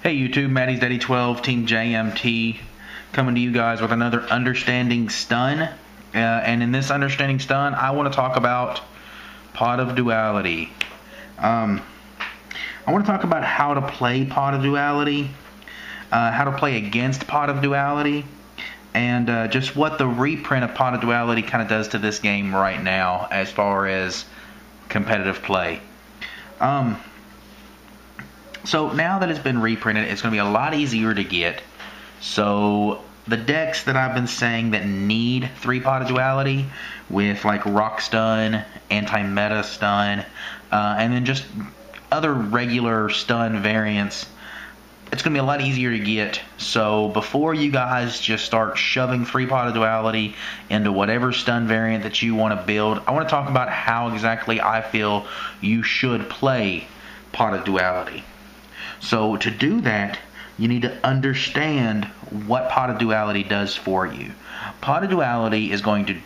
Hey YouTube, Maddie's Daddy 12, Team JMT, coming to you guys with another Understanding Stun. And in this Understanding Stun, I want to talk about Pot of Duality. I want to talk about how to play Pot of Duality, how to play against Pot of Duality, and just what the reprint of Pot of Duality kind of does to this game right now as far as competitive play. So now that it's been reprinted, it's going to be a lot easier to get. So the decks that I've been saying that need 3 Pot of Duality, with like Rock Stun, Anti-Meta Stun, and then just other regular stun variants, it's going to be a lot easier to get. So before you guys just start shoving 3 Pot of Duality into whatever stun variant that you want to build, I want to talk about how exactly I feel you should play Pot of Duality. So to do that, you need to understand what Pot of Duality does for you. Pot of Duality is going to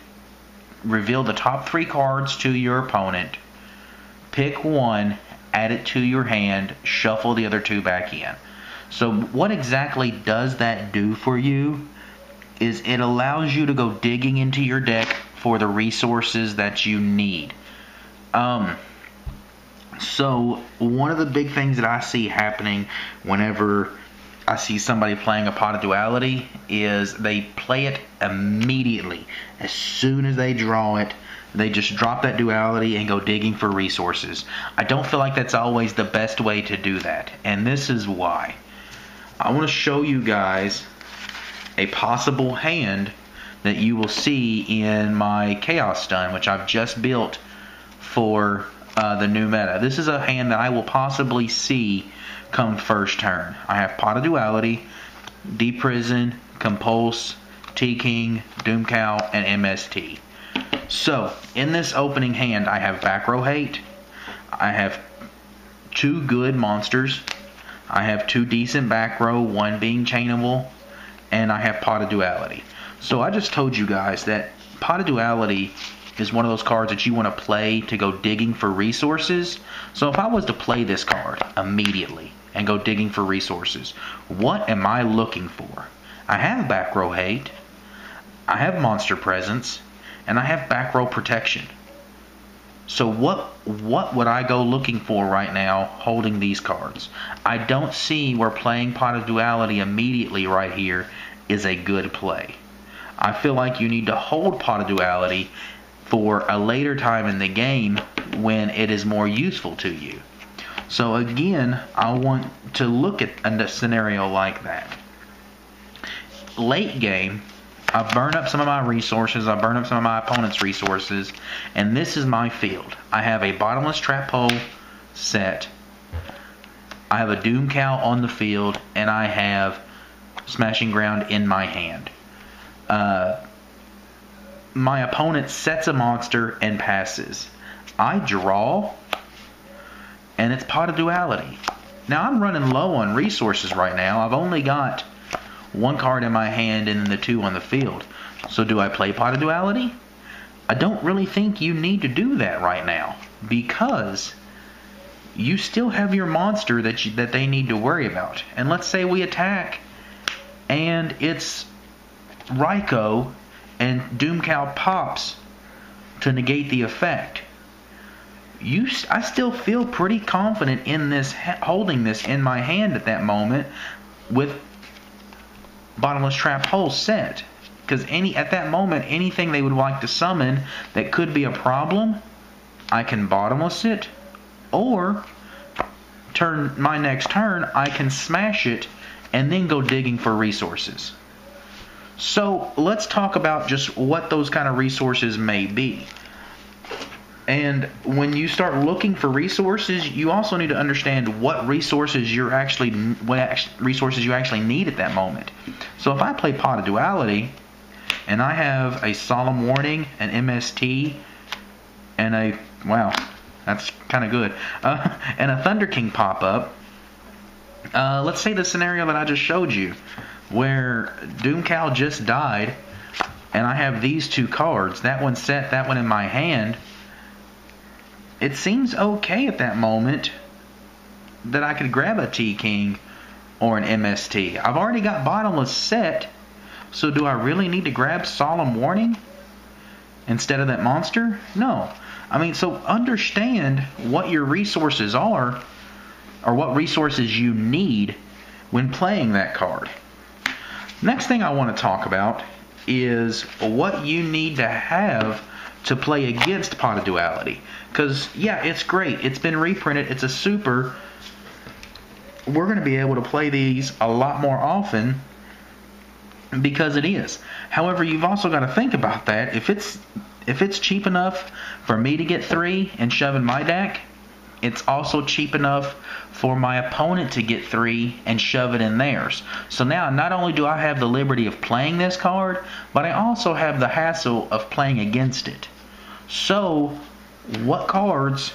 reveal the top 3 cards to your opponent, pick one, add it to your hand, shuffle the other 2 back in. So what exactly does that do for you is it allows you to go digging into your deck for the resources that you need. So one of the big things that I see happening whenever I see somebody playing a Pot of Duality is they play it immediately. As soon as they draw it, they just drop that duality and go digging for resources. I don't feel like that's always the best way to do that, and this is why. I want to show you guys a possible hand that you will see in my Chaos Stun, which I've just built for the new meta. This is a hand that I will possibly see come first turn. I have Pot of Duality, Deprison, Compulse, T-King, Doomcow, and MST. So, in this opening hand, I have Back Row Hate, I have 2 good monsters, I have 2 decent back row, 1 being chainable, and I have Pot of Duality. So I just told you guys that Pot of Duality is one of those cards that you want to play to go digging for resources. So if I was to play this card immediately and go digging for resources, what am I looking for? I have Back Row Hate, I have Monster Presence, and I have Back Row Protection. So what would I go looking for right now holding these cards? I don't see where playing Pot of Duality immediately right here is a good play. I feel like you need to hold Pot of Duality for a later time in the game when it is more useful to you. So again, I want to look at a scenario like that. Late game, I burn up some of my resources, I burn up some of my opponent's resources, and this is my field. I have a Bottomless Trap Hole set, I have a Doomcow on the field, and I have Smashing Ground in my hand. My opponent sets a monster and passes. I draw, and it's Pot of Duality. Now I'm running low on resources right now. I've only got 1 card in my hand and then the 2 on the field. So do I play Pot of Duality? I don't really think you need to do that right now, because you still have your monster that they need to worry about. And let's say we attack and it's YuGiOh and Doomcow pops to negate the effect. I still feel pretty confident in this, holding this in my hand at that moment with Bottomless Trap Hole set, because at that moment anything they would like to summon that could be a problem, I can bottomless it, or my next turn I can smash it and then go digging for resources. So let's talk about just what those kind of resources may be. And when you start looking for resources, you also need to understand what resources you actually need at that moment. So if I play Pot of Duality and I have a Solemn Warning, an MST, and wow, that's kind of good, and a Thunder King pop up, let's say the scenario that I just showed you, where Doomcow just died, and I have these 2 cards, that one set, that one in my hand. It seems okay at that moment that I could grab a T-King or an MST. I've already got Bottomless set, so do I really need to grab Solemn Warning instead of that monster? No. I mean, so understand what your resources are, or what resources you need when playing that card. Next thing I want to talk about is what you need to have to play against Pot of Duality. Because, yeah, it's great. It's been reprinted. It's a super. We're going to be able to play these a lot more often because it is. However, you've also got to think about that. If it's cheap enough for me to get 3 and shove in my deck, it's also cheap enough for my opponent to get 3 and shove it in theirs. So now, not only do I have the liberty of playing this card, but I also have the hassle of playing against it. So, what cards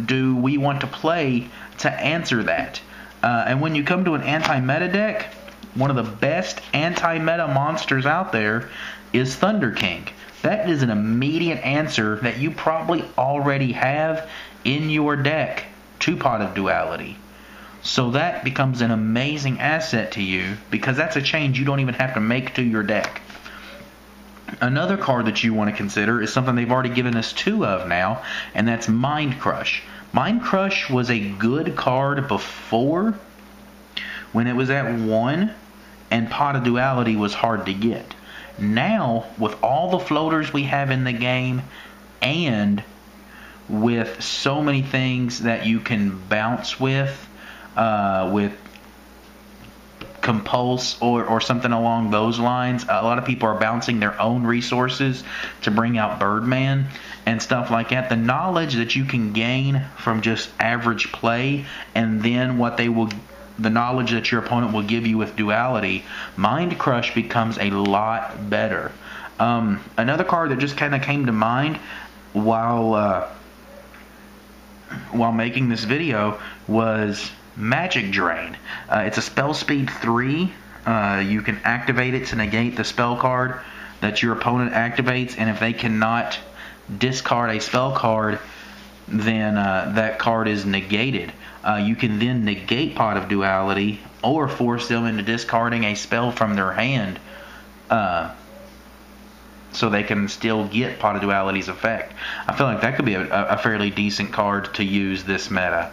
do we want to play to answer that? And when you come to an anti-meta deck, one of the best anti-meta monsters out there is Thunder King. That is an immediate answer that you probably already have in your deck to Pot of Duality. So that becomes an amazing asset to you, because that's a change you don't even have to make to your deck. Another card that you want to consider is something they've already given us 2 of now, and that's Mind Crush. Mind Crush was a good card before, when it was at 1, and Pot of Duality was hard to get. Now, with all the floaters we have in the game, and with so many things that you can bounce with Compulse or something along those lines, a lot of people are bouncing their own resources to bring out Birdman and stuff like that. The knowledge that you can gain from just average play, and then the knowledge that your opponent will give you with Duality, Mind Crush becomes a lot better. Another card that just kind of came to mind while making this video was Magic Drain. It's a spell speed 3. You can activate it to negate the spell card that your opponent activates, and if they cannot discard a spell card, then that card is negated. You can then negate Pot of Duality or force them into discarding a spell from their hand, so they can still get Pot of Duality's effect. I feel like that could be a fairly decent card to use this meta.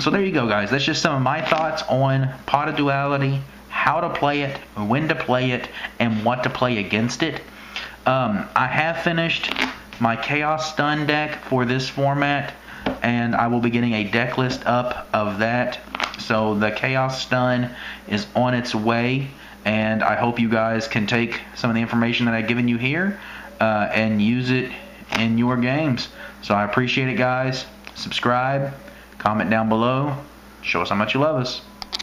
So there you go, guys. That's just some of my thoughts on Pot of Duality, how to play it, when to play it, and what to play against it. I have finished my Chaos Stun deck for this format, and I will be getting a deck list up of that. So the Chaos Stun is on its way, and I hope you guys can take some of the information that I've given you here and use it in your games. So I appreciate it, guys. Subscribe, comment down below, show us how much you love us.